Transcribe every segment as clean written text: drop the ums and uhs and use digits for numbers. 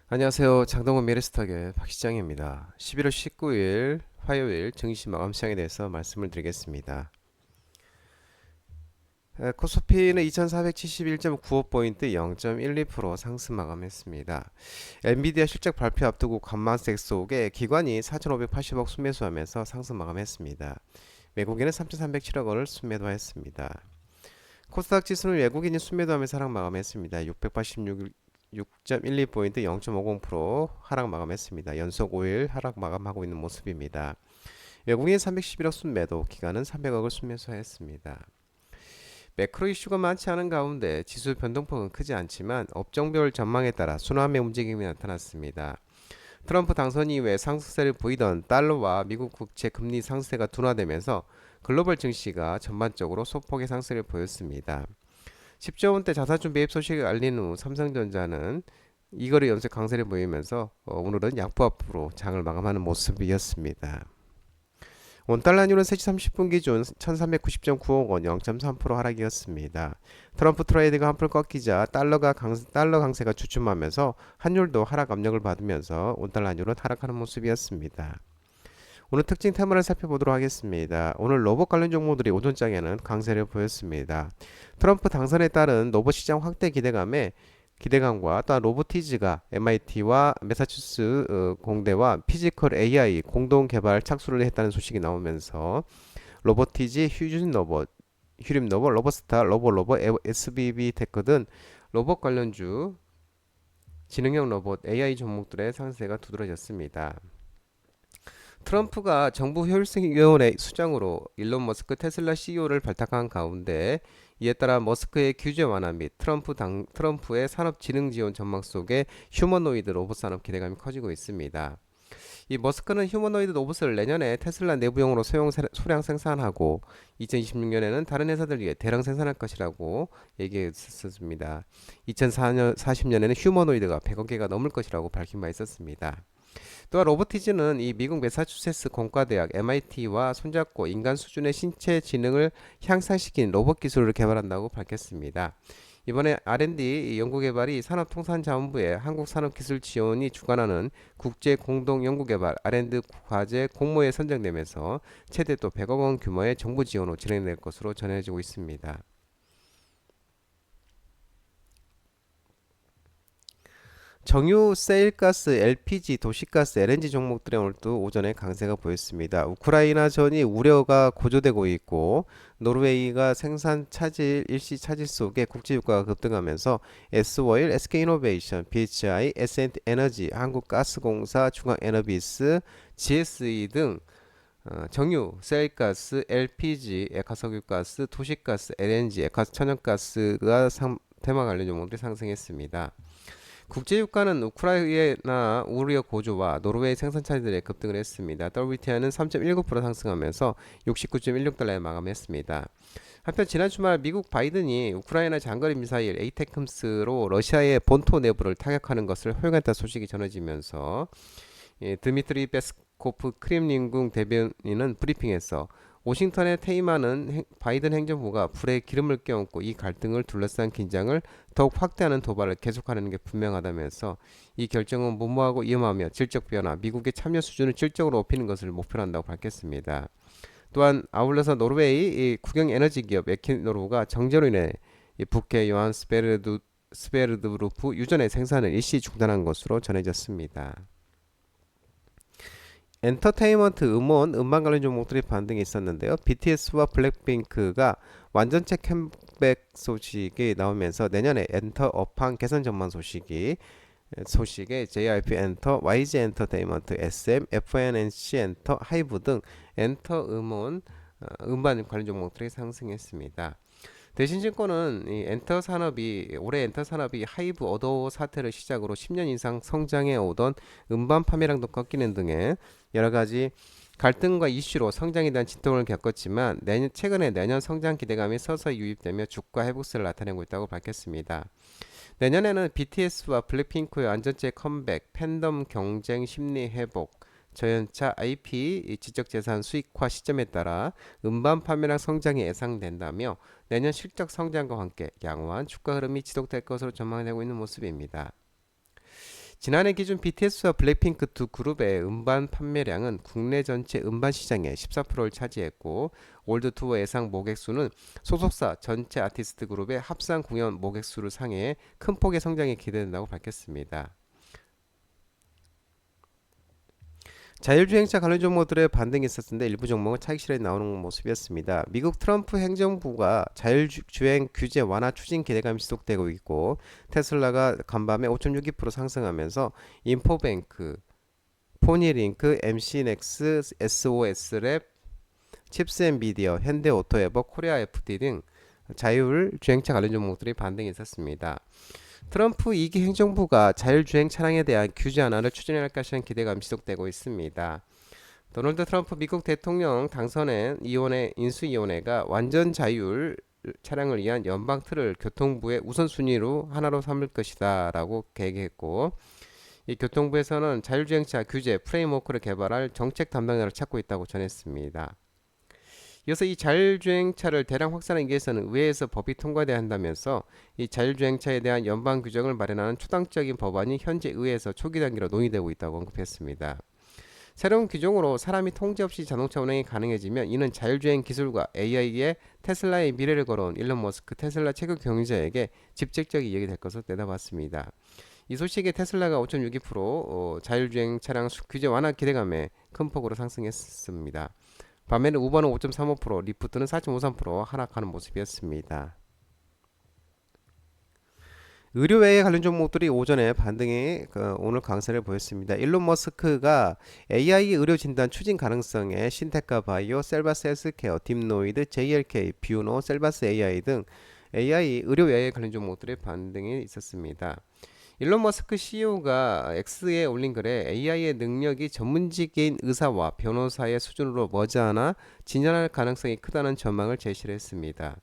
안녕하세요. 장동건 미래스탁의 박시장입니다. 11월 19일 화요일 증시 마감 시장에 대해서 말씀을 드리겠습니다. 코스피는 2471.95포인트 0.12% 상승 마감했습니다. 엔비디아 실적 발표 앞두고 관망색 속에 기관이 4,580억 순매수하면서 상승 마감했습니다. 외국인은 3,307억 원을 순매도했습니다. 코스닥 지수는 외국인이 순매도하면서 하락 마감했습니다. 686 6.12포인트 0.50% 하락 마감했습니다. 연속 5일 하락 마감하고 있는 모습입니다. 외국인 311억 순매도, 기관은 300억을 순매수했습니다. 매크로 이슈가 많지 않은 가운데 지수 변동폭은 크지 않지만 업종별 전망에 따라 순환매 움직임이 나타났습니다. 트럼프 당선 이후에 상승세를 보이던 달러와 미국 국채 금리 상승세가 둔화되면서 글로벌 증시가 전반적으로 소폭의 상승을 보였습니다. 10조 원대 자사주 매입 소식을 알린 후 삼성전자는 이거래 연쇄 강세를 보이면서 오늘은 약보합으로 장을 마감하는 모습이었습니다. 원달러율은 3시 30분 기준 1390.95억 원 0.3% 하락이었습니다. 트럼프 트레이드가 한풀 꺾이자 달러 강세가 주춤하면서 환율도 하락 압력을 받으면서 원달러율은 하락하는 모습이었습니다. 오늘 특징 테마를 살펴보도록 하겠습니다. 오늘 로봇 관련 종목들이 오전장에는 강세를 보였습니다. 트럼프 당선에 따른 로봇 시장 확대 기대감과 또한 로보티즈가 MIT와 매사추스 공대와 피지컬 AI 공동 개발 착수를 했다는 소식이 나오면서 로보티즈, 휴림 로봇, 로보스타, 로봇, SBB 테크 등 로봇 관련주 지능형 로봇 AI 종목들의 상세가 두드러졌습니다. 트럼프가 정부 효율성위원회 수장으로 일론 머스크 테슬라 CEO를 발탁한 가운데 이에 따라 머스크의 규제 완화 및 트럼프의 산업진흥 지원 전망 속에 휴머노이드 로봇 산업 기대감이 커지고 있습니다. 이 머스크는 휴머노이드 로봇을 내년에 테슬라 내부용으로 소량 생산하고 2026년에는 다른 회사들 위해 대량 생산할 것이라고 얘기했었습니다. 2040년에는 휴머노이드가 100억 개가 넘을 것이라고 밝힌 바 있었습니다. 또한 로보티즈는 이 미국 매사추세츠 공과대학 MIT와 손잡고 인간 수준의 신체 지능을 향상시킨 로봇 기술을 개발한다고 밝혔습니다. 이번에 R&D 연구개발이 산업통상자원부의 한국산업기술지원이 주관하는 국제공동연구개발 R&D 과제 공모에 선정되면서 최대 또 100억 원 규모의 정부 지원으로 진행될 것으로 전해지고 있습니다. 정유, 세일가스, LPG, 도시가스, LNG 종목들의 오늘도 오전에 강세가 보였습니다. 우크라이나 전이 우려가 고조되고 있고 노르웨이가 생산 차질 일시 차질 속에 국제유가가 급등하면서 S오일, SK이노베이션, BHI, 에센트에너지, 한국가스공사, 중앙에너비스, GSE 등 정유, 세일가스, LPG, 액화석유가스, 도시가스, LNG, 액화천연가스가 테마 관련 종목들이 상승했습니다. 국제유가는 우크라이나 우려 고조와 노르웨이 생산 차질에 급등을 했습니다. WTI는 3.19% 상승하면서 69.16달러에 마감했습니다. 한편 지난 주말 미국 바이든이 우크라이나 장거리 미사일 에이테크스로 러시아의 본토 내부를 타격하는 것을 허용했다 소식이 전해지면서 드미트리 페스코프 크렘린궁 대변인은 브리핑에서 워싱턴에 퇴임하는 바이든 행정부가 불에 기름을 껴얹고 이 갈등을 둘러싼 긴장을 더욱 확대하는 도발을 계속하는 게 분명하다면서 이 결정은 무모하고 위험하며 질적 변화, 미국의 참여 수준을 질적으로 높이는 것을 목표로 한다고 밝혔습니다. 또한 아울러서 노르웨이 국영 에너지 기업 에키노르가 정제로 인해 북해 요한 스베르드루프 유전의 생산을 일시 중단한 것으로 전해졌습니다. 엔터테인먼트, 음반 관련 종목들이 반등이 있었는데요. BTS와 블랙핑크가 완전체 컴백 소식이 나오면서 내년에 엔터 업황 개선 전망 소식에 JYP 엔터, YG 엔터테인먼트, SM, FNNC 엔터, 하이브 등 음반 관련 종목들이 상승했습니다. 대신증권은 올해 엔터 산업이 하이브 어도 사태를 시작으로 10년 이상 성장해 오던 음반 판매량도 꺾이는 등의 여러 가지 갈등과 이슈로 성장에 대한 진통을 겪었지만 최근에 내년 성장 기대감이 서서히 유입되며 주가 회복세를 나타내고 있다고 밝혔습니다. 내년에는 BTS와 블랙핑크의 완전체 컴백, 팬덤 경쟁 심리 회복, 저연차 IP 지적재산 수익화 시점에 따라 음반 판매량 성장이 예상된다며 내년 실적 성장과 함께 양호한 주가 흐름이 지속될 것으로 전망되고 있는 모습입니다. 지난해 기준 BTS와 블랙핑크 두 그룹의 음반 판매량은 국내 전체 음반 시장의 14%를 차지했고 월드 투어 예상 모객 수는 소속사 전체 아티스트 그룹의 합산 공연 모객 수를 상회해 큰 폭의 성장이 기대된다고 밝혔습니다. 자율주행차 관련 종목들의 반등이 있었는데 일부 종목은 차익 실현이 나오는 모습이었습니다. 미국 트럼프 행정부가 자율주행 규제 완화 추진 기대감이 지속되고 있고 테슬라가 간밤에 5.62% 상승하면서 인포뱅크, 포니링크, MC넥스, SOS랩, 칩스앤비디어, 현대오토에버, 코리아 FD 등 자율주행차 관련 종목들이 반등이 있었습니다. 트럼프 2기 행정부가 자율주행 차량에 대한 규제 완화를 추진할 것이라는 기대감이 지속되고 있습니다. 도널드 트럼프 미국 대통령 당선인 인수위원회가 완전 자율 차량을 위한 연방 틀을 교통부의 우선순위로 하나로 삼을 것이다 라고 계획했고 이 교통부에서는 자율주행차 규제 프레임워크를 개발할 정책 담당자를 찾고 있다고 전했습니다. 이어서 이 자율주행차를 대량 확산하기 위해서는 의회에서 법이 통과돼야 한다면서 이 자율주행차에 대한 연방 규정을 마련하는 초당적인 법안이 현재 의회에서 초기 단계로 논의되고 있다고 언급했습니다. 새로운 규정으로 사람이 통제 없이 자동차 운행이 가능해지면 이는 자율주행 기술과 AI의 테슬라의 미래를 걸어온 일론 머스크 테슬라 최고 경영자에게 직접적인 이익이 될 것으로 내다봤습니다. 이 소식에 테슬라가 5.62% 자율주행 차량 규제 완화 기대감에 큰 폭으로 상승했습니다. 반면에 우버는 5.35%, 리프트는 4.53% 하락하는 모습이었습니다. 의료 외의 관련 종목들이 오전에 반등이 오늘 강세를 보였습니다. 일론 머스크가 AI 의료 진단 추진 가능성에 신테카 바이오, 셀바스 헬스케어, 딥노이드, JLK, 뷰노, 셀바스 AI 등 AI 의료 외의 관련 종목들의 반등이 있었습니다. 일론 머스크 CEO가 X에 올린 글에 AI의 능력이 전문직인 의사와 변호사의 수준으로 머지않아 진전할 가능성이 크다는 전망을 제시를 했습니다.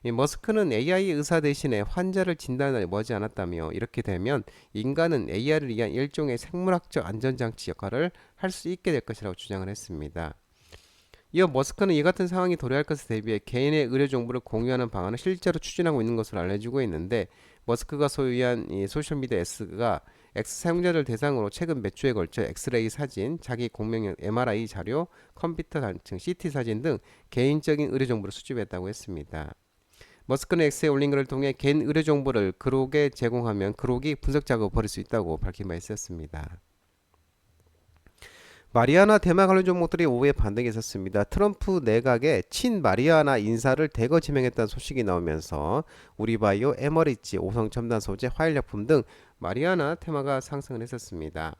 이 머스크는 AI 의사 대신에 환자를 진단하기 머지않았다며 이렇게 되면 인간은 AI를 위한 일종의 생물학적 안전장치 역할을 할 수 있게 될 것이라고 주장을 했습니다. 이어 머스크는 이 같은 상황이 도래할 것을 대비해 개인의 의료 정보를 공유하는 방안을 실제로 추진하고 있는 것으로 알려지고 있는데 머스크가 소유한 이 소셜미디어 X가 X 사용자들 대상으로 최근 몇 주에 걸쳐 엑스레이 사진, 자기 공명형 MRI 자료, 컴퓨터 단층, CT 사진 등 개인적인 의료 정보를 수집했다고 했습니다. 머스크는 X에 올린 글을 통해 개인 의료 정보를 그록에 제공하면 그록이 분석 작업을 벌일 수 있다고 밝힌 바 있었습니다. 마리아나 대마 관련 종목들이 오후에 반등이 있었습니다. 트럼프 내각의 친마리아나 인사를 대거 지명했다는 소식이 나오면서 우리바이오, 에머리지, 오성첨단 소재, 화일약품 등 마리아나 테마가 상승을 했었습니다.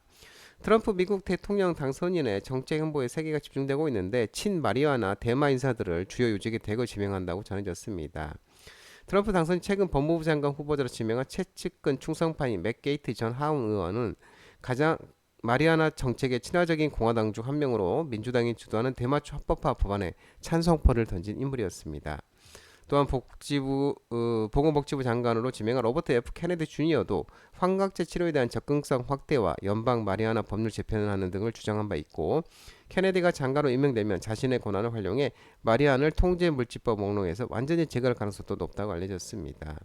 트럼프 미국 대통령 당선인의 정책 행보에 세계가 집중되고 있는데 친마리아나 대마 인사들을 주요 요직에 대거 지명한다고 전해졌습니다. 트럼프 당선인 최근 법무부 장관 후보자로 지명한 최측근 충성파인 맥 게이트 전 하원 의원은 가장 마리아나 정책에 친화적인 공화당 중 한 명으로 민주당이 주도하는 대마초 합법화 법안에 찬성표를 던진 인물이었습니다. 또한 보건복지부 장관으로 지명한 로버트 F 케네디 주니어도 환각제 치료에 대한 접근성 확대와 연방 마리아나 법률 재편하는 등을 주장한 바 있고 케네디가 장관으로 임명되면 자신의 권한을 활용해 마리아나를 통제 물질법 목록에서 완전히 제거할 가능성도 높다고 알려졌습니다.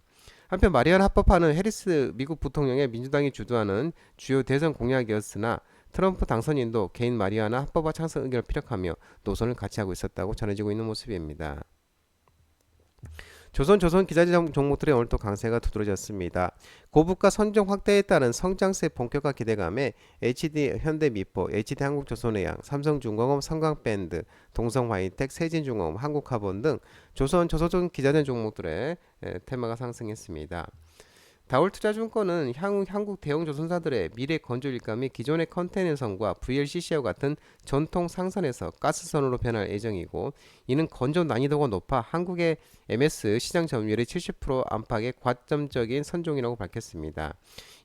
한편 마리아나 합법화는 해리스 미국 부통령의 민주당이 주도하는 주요 대선 공약이었으나 트럼프 당선인도 개인 마리아나 합법화 찬성 의견을 피력하며 노선을 같이 하고 있었다고 전해지고 있는 모습입니다. 조선 기자재 종목들의 오늘 또 강세가 두드러졌습니다. 고부가 선정 확대에 따른 성장세 본격화 기대감에 HD 현대미포, HD 한국조선해양, 삼성중공업, 성광밴드, 동성화이텍, 세진중공업, 한국카본 등 조선 기자재 종목들의 테마가 상승했습니다. 다올투자증권은 향후 한국 대형 조선사들의 미래 건조 일감이 기존의 컨테이너선과 VLCC와 같은 전통 상선에서 가스선으로 변할 예정이고 이는 건조 난이도가 높아 한국의 MS 시장 점유율이 70% 안팎의 과점적인 선종이라고 밝혔습니다.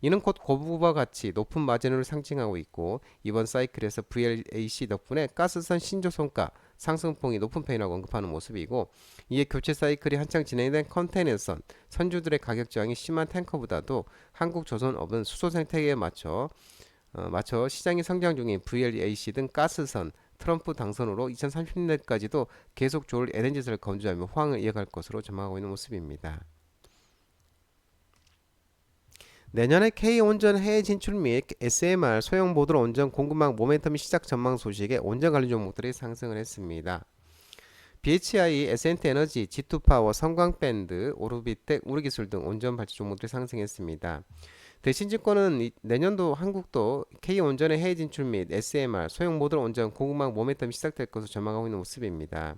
이는 곧 고부와 같이 높은 마진율을 상징하고 있고 이번 사이클에서 VLAC 덕분에 가스선 신조선가 상승폭이 높은 편이라고 언급하는 모습이고 이에 교체 사이클이 한창 진행된 컨테이너선 선주들의 가격 저항이 심한 탱커보다도 한국 조선업은 수소 생태계에 맞춰 시장이 성장 중인 VLAC 등 가스선 트럼프 당선으로 2030년까지도 계속 좋을 LNG선을 건조하며 호황을 이어갈 것으로 전망하고 있는 모습입니다. 내년에 K온전 해외 진출 및 SMR 소형 모듈 온전 공급망 모멘텀 시작 전망 소식에 온전 관련 종목들이 상승을 했습니다. BHI, SNT에너지, G2파워, 성광밴드, 오르비텍, 우리기술 등 온전 발전 종목들이 상승했습니다. 대신증권은 내년도 한국도 K온전의 해외 진출 및 SMR 소형 모듈 온전 공급망 모멘텀이 시작될 것으로 전망하고 있는 모습입니다.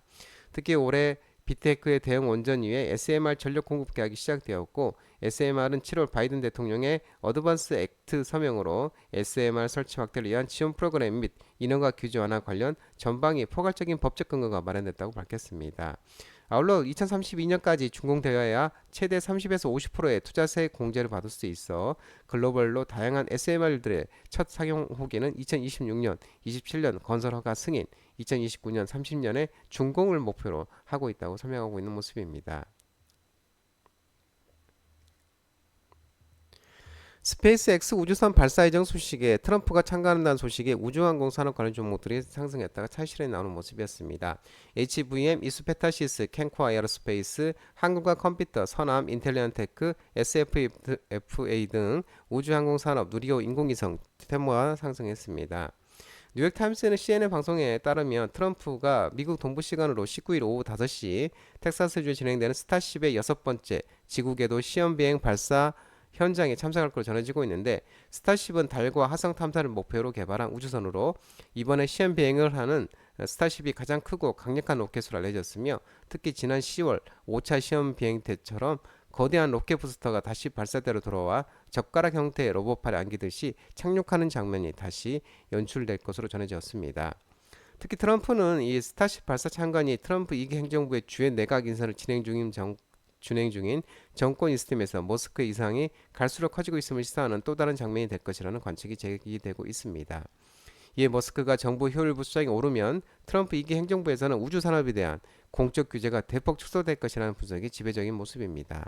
특히 올해 비테크의 대형 원전 이외에 SMR 전력 공급 계약이 시작되었고 SMR은 7월 바이든 대통령의 어드밴스 액트 서명으로 SMR 설치 확대를 위한 지원 프로그램 및 인허가 규제 완화 관련 전방위 포괄적인 법적 근거가 마련됐다고 밝혔습니다. 아울러 2032년까지 준공되어야 최대 30에서 50%의 투자세 공제를 받을 수 있어 글로벌로 다양한 SMR들의 첫 상용 후기는 2026년, 27년 건설 허가 승인, 2029년, 30년에 준공을 목표로 하고 있다고 설명하고 있는 모습입니다. 스페이스X 우주선 발사 예정 소식에 트럼프가 참가한다는 소식에 우주항공 산업 관련 종목들이 상승했다가 차실에 나오는 모습이었습니다. HVM, 이수페타시스, 캔코 에어로스페이스, 한국과 컴퓨터, 선암, 인텔리언테크, SFA 등 우주항공 산업, 누리호 인공위성 테마가 상승했습니다. 뉴욕타임스는 CNN 방송에 따르면 트럼프가 미국 동부 시간으로 19일 오후 5시 텍사스주에 진행되는 스타쉽의 6번째 지구궤도 시험비행 발사 현장에 참석할 것으로 전해지고 있는데 스타쉽은 달과 화성 탐사를 목표로 개발한 우주선으로 이번에 시험 비행을 하는 스타쉽이 가장 크고 강력한 로켓으로 알려졌으며 특히 지난 10월 5차 시험 비행 때처럼 거대한 로켓 부스터가 다시 발사대로 돌아와 젓가락 형태의 로봇팔에 안기듯이 착륙하는 장면이 다시 연출될 것으로 전해졌습니다. 특히 트럼프는 이 스타쉽 발사 참관이 트럼프 2기 행정부의 주요 내각 인사를 진행 중인 정권 시스템에서 머스크의 이상이 갈수록 커지고 있음을 시사하는 또 다른 장면이 될 것이라는 관측이 제기되고 있습니다. 이에 머스크가 정부 효율부 수장이 오르면 트럼프 2기 행정부에서는 우주 산업에 대한 공적 규제가 대폭 축소될 것이라는 분석이 지배적인 모습입니다.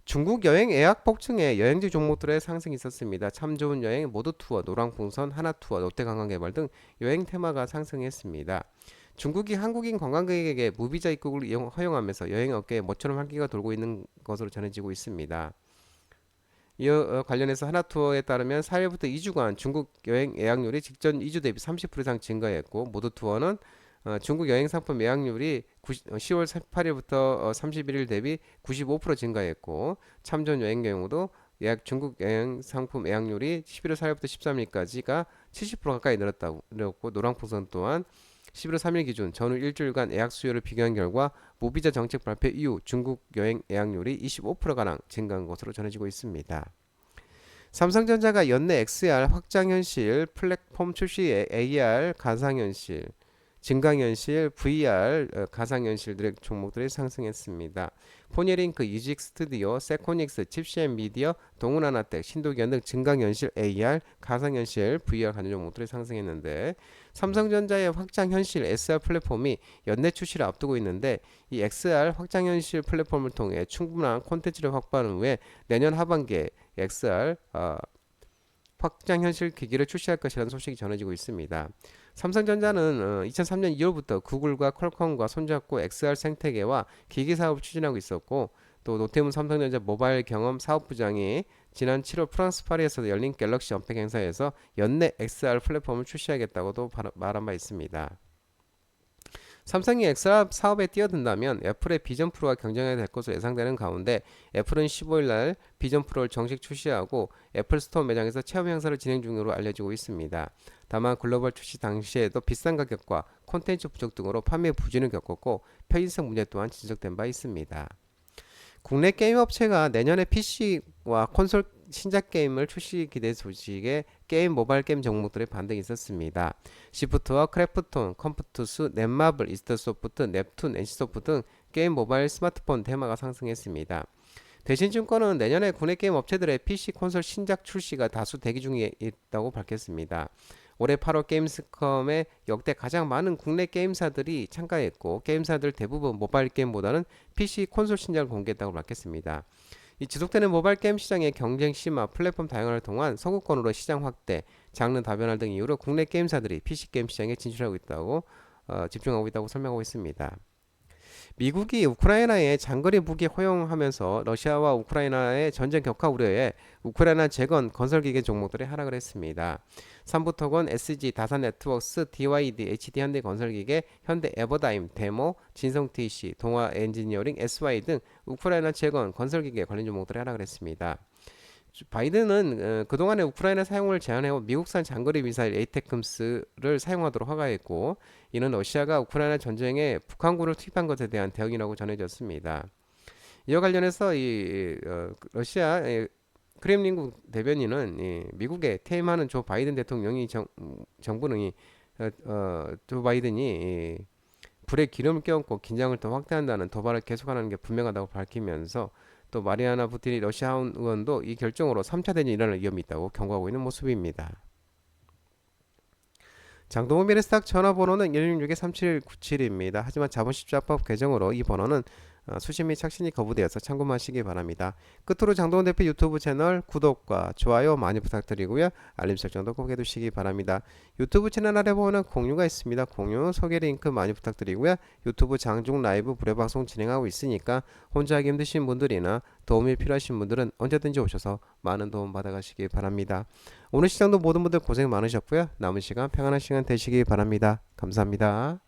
중국 여행 예약 폭증에 여행지 종목들의 상승이 있었습니다. 참 좋은 여행, 모두투어, 노랑풍선, 하나투어, 롯데관광개발 등 여행 테마가 상승했습니다. 중국이 한국인 관광객에게 무비자 입국을 허용하면서 여행업계에 모처럼 활기가 돌고 있는 것으로 전해지고 있습니다. 이와 관련해서 하나투어에 따르면 4일부터 2주간 중국 여행 예약률이 직전 2주 대비 30% 이상 증가했고 모두투어는 중국 여행 상품 예약률이 10월 18일부터 31일 대비 95% 증가했고 참전 여행 경우도 중국 여행 상품 예약률이 11월 4일부터 13일까지가 70% 가까이 늘었고 노랑풍선 또한 11월 3일 기준 전후 일주일간 예약 수요를 비교한 결과 무비자 정책 발표 이후 중국 여행 예약률이 25%가량 증가한 것으로 전해지고 있습니다. 삼성전자가 연내 XR 확장현실 플랫폼 출시에 AR 가상현실 증강현실, VR, 가상현실들의 종목들이 상승했습니다. 포니링크, 이직 스튜디오, 세코닉스, 칩시앤 미디어, 동훈하나텍, 신도기현 등 증강현실, AR, 가상현실, VR 관련 종목들이 상승했는데 삼성전자의 확장현실 SR 플랫폼이 연내 출시를 앞두고 있는데 이 XR 확장현실 플랫폼을 통해 충분한 콘텐츠를 확보한 후에 내년 하반기에 XR 확장현실 기기를 출시할 것이라는 소식이 전해지고 있습니다. 삼성전자는 2003년 2월부터 구글과 퀄컴과 손잡고 XR 생태계와 기기 사업을 추진하고 있었고 또 노태문 삼성전자 모바일 경험 사업부장이 지난 7월 프랑스 파리에서 열린 갤럭시 언팩 행사에서 연내 XR 플랫폼을 출시하겠다고도 말한 바 있습니다. 삼성이 XR 사업에 뛰어든다면 애플의 비전 프로와 경쟁해야 될 것으로 예상되는 가운데 애플은 15일 날 비전 프로를 정식 출시하고 애플 스토어 매장에서 체험 행사를 진행 중으로 알려지고 있습니다. 다만 글로벌 출시 당시에도 비싼 가격과 콘텐츠 부족 등으로 판매 부진을 겪었고 편의성 문제 또한 지적된 바 있습니다. 국내 게임 업체가 내년에 PC와 콘솔 신작 게임을 출시 기대 소식에 게임 모바일 게임 종목들의 반등이 있었습니다. 시프트와 크래프톤, 컴퓨투스, 넷마블, 이스터소프트, 넵툰, NC소프트 등 게임 모바일 스마트폰 테마가 상승했습니다. 대신증권은 내년에 국내 게임 업체들의 PC 콘솔 신작 출시가 다수 대기 중에 있다고 밝혔습니다. 올해 8월 게임스컴에 역대 가장 많은 국내 게임사들이 참가했고 게임사들 대부분 모바일 게임보다는 PC 콘솔 신작을 공개했다고 밝혔습니다. 이 지속되는 모바일 게임 시장의 경쟁 심화, 플랫폼 다양화를 통한 선구권으로 시장 확대, 장르 다변화 등 이유로 국내 게임사들이 PC 게임 시장에 진출하고 있다고 집중하고 있다고 설명하고 있습니다. 미국이 우크라이나에 장거리 무기 허용하면서 러시아와 우크라이나의 전쟁 격화 우려에 우크라이나 재건 건설기계 종목들이 하락을 했습니다. 삼부토건, SG, 다산네트워크스, DYD, HD현대 건설기계, 현대 에버다임, 데모, 진성TC, 동아엔지니어링, SY 등 우크라이나 재건 건설기계 관련 종목들이 하락을 했습니다. 바이든은 그동안에 우크라이나 사용을 제한해온 미국산 장거리 미사일 에이테크스를 사용하도록 허가했고, 이는 러시아가 우크라이나 전쟁에 북한군을 투입한 것에 대한 대응이라고 전해졌습니다. 이와 관련해서 러시아 크렘린궁 대변인은 미국에 퇴임하는 조 바이든 대통령이 정부는 조 바이든이 불에 기름을 껴얹고 긴장을 더 확대한다는 도발을 계속하는 게 분명하다고 밝히면서, 또 마리아나 부틴이 러시아 의원도 이 결정으로 3차 대전이 일어날 위험이 있다고 경고하고 있는 모습입니다. 장동호 미래스탁 전화번호는 166-3797입니다. 하지만 자본시장법 개정으로 이 번호는 수신 및 착신이 거부되어서 참고하시기 바랍니다. 끝으로 장동원 대표 유튜브 채널 구독과 좋아요 많이 부탁드리고요. 알림 설정도 꼭 해두시기 바랍니다. 유튜브 채널 아래 보면 공유가 있습니다. 공유 소개 링크 많이 부탁드리고요. 유튜브 장중 라이브 무료 방송 진행하고 있으니까 혼자 하기 힘드신 분들이나 도움이 필요하신 분들은 언제든지 오셔서 많은 도움 받아가시기 바랍니다. 오늘 시장도 모든 분들 고생 많으셨고요. 남은 시간 평안한 시간 되시기 바랍니다. 감사합니다.